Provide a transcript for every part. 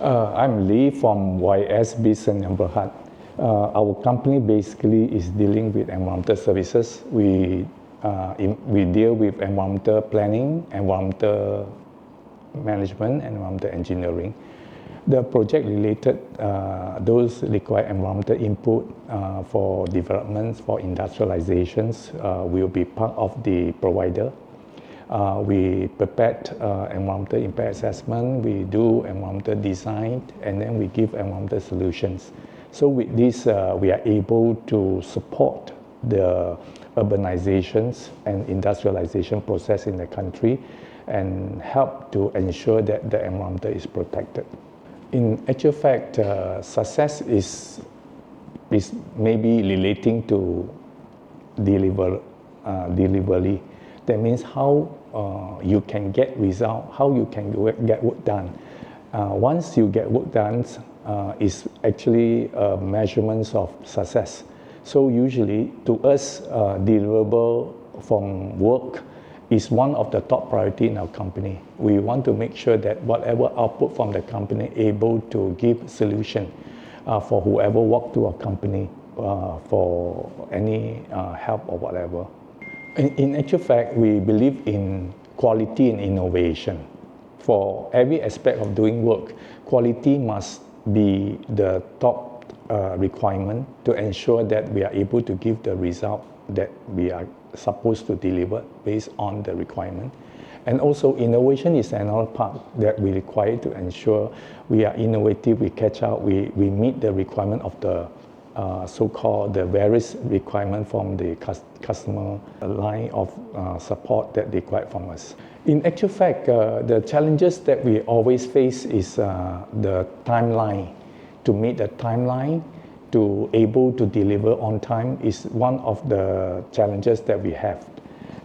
I'm Lee from BIZ SDN BHD. Our company basically is dealing with environmental services. We deal with environmental planning, environmental management, and environmental engineering. The project related, those require environmental input for developments, for industrializations, will be part of the provider. We prepared environmental impact assessment, we do environmental design, and then we give environmental solutions. So with this, we are able to support the urbanizations and industrialization process in the country and help to ensure that the environment is protected. In actual fact, success is maybe relating to delivery. That means how you can get result, how you can get work done. Once you get work done, is actually measurements of success. So usually to us, deliverable from work is one of the top priority in our company. We want to make sure that whatever output from the company able to give solution for whoever walk to our company for any help or whatever. In actual fact, we believe in quality and innovation. For every aspect of doing work, quality must be the top requirement to ensure that we are able to give the result that we are supposed to deliver based on the requirement. And also innovation is another part that we require to ensure we are innovative, we catch up, we meet the requirement of the so-called the various requirement from the customer line of support that they require from us. In actual fact, the challenges that we always face is the timeline. To meet the timeline, to able to deliver on time is one of the challenges that we have.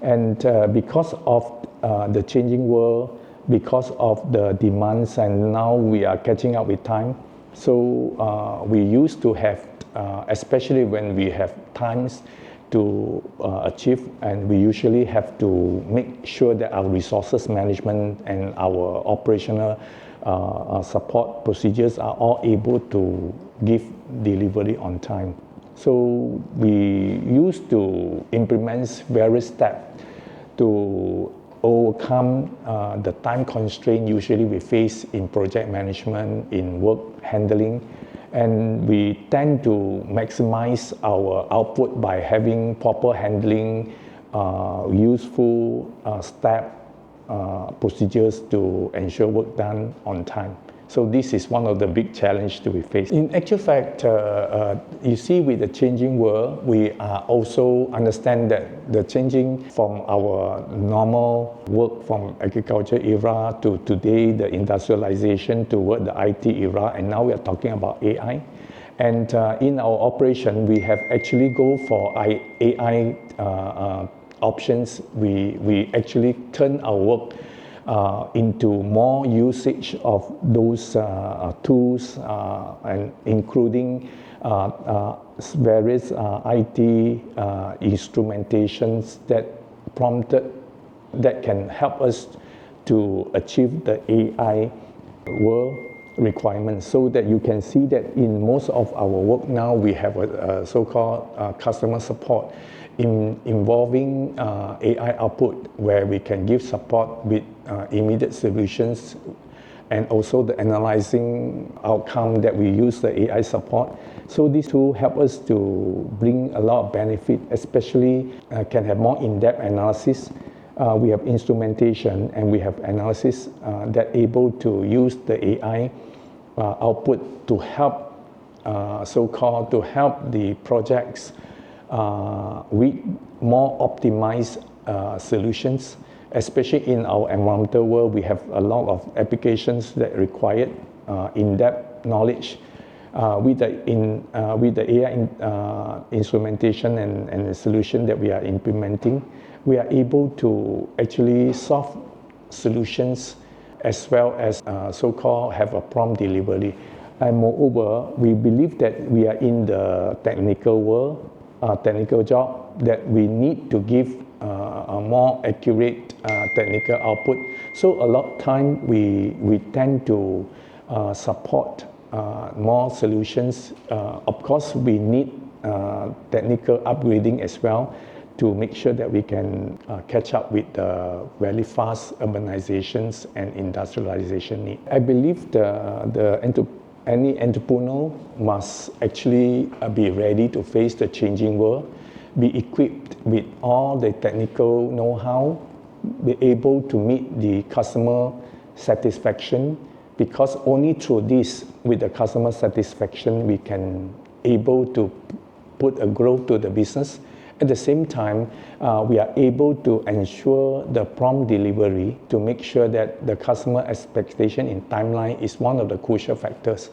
And because of the changing world, because of the demands, and now we are catching up with time. So we used to have, especially when we have times to achieve, and we usually have to make sure that our resources management and our operational support procedures are all able to give delivery on time. So we used to implement various steps to overcome the time constraint usually we face in project management, in work handling, and we tend to maximize our output by having proper handling, useful step procedures to ensure work done on time. So this is one of the big challenges that we face. In actual fact, you see with the changing world, we are also understand that the changing from our normal work from agriculture era to today, the industrialization toward the IT era, and now we are talking about AI. And in our operation, we have actually go for AI options. We actually turn our work into more usage of those tools and including various IT instrumentations that can help us to achieve the AI world requirements, so that you can see that in most of our work now we have a so-called customer support involving AI output, where we can give support with immediate solutions, and also the analyzing outcome that we use the AI support. So these two help us to bring a lot of benefit, especially can have more in-depth analysis. We have instrumentation and we have analysis that able to use the AI output to help so-called to help the projects with more optimized solutions, especially in our environmental world. We have a lot of applications that require in-depth knowledge. With the AI instrumentation and the solution that we are implementing, we are able to actually solve solutions as well as so-called have a prompt delivery. And moreover, we believe that we are in the technical world, technical job, that we need to give a more accurate technical output. So a lot of time we tend to support more solutions. Of course, we need technical upgrading as well to make sure that we can catch up with the very fast urbanizations and industrialization need. I believe any entrepreneur must actually be ready to face the changing world, be equipped with all the technical know-how, be able to meet the customer satisfaction, because only through this, with the customer satisfaction, we can able to put a growth to the business. At the same time, we are able to ensure the prompt delivery to make sure that the customer expectation in timeline is one of the crucial factors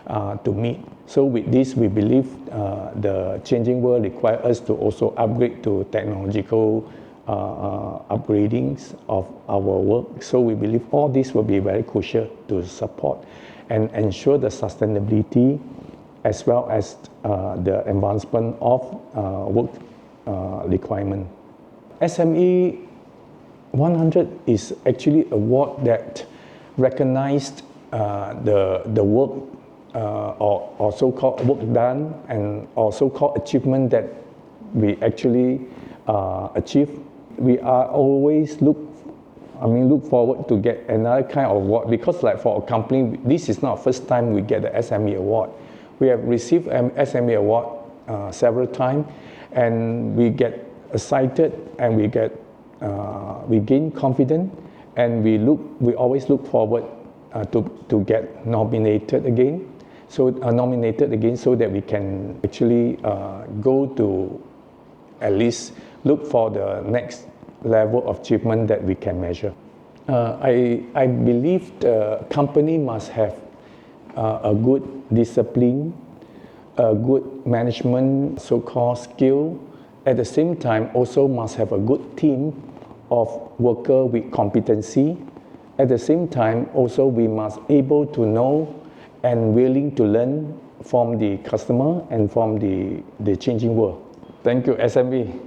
to meet. So with this, we believe the changing world requires us to also upgrade to technological upgradings of our work. So we believe all this will be very crucial to support and ensure the sustainability as well as the advancement of work requirement. SME 100 is actually an award that recognized the work or so-called work done and or so-called achievement that we actually achieve. We are always look forward to get another kind of award, because like for a company, this is not the first time we get the SME award. We have received an SME award several times, and we get excited and we gain confidence, and we always look forward to get nominated again. So so that we can actually go to at least look for the next level of achievement that we can measure. I believe the company must have a good discipline, a good management so-called skill. At the same time, also must have a good team of workers with competency. At the same time, also we must able to know and willing to learn from the customer and from the changing world. Thank you, SME.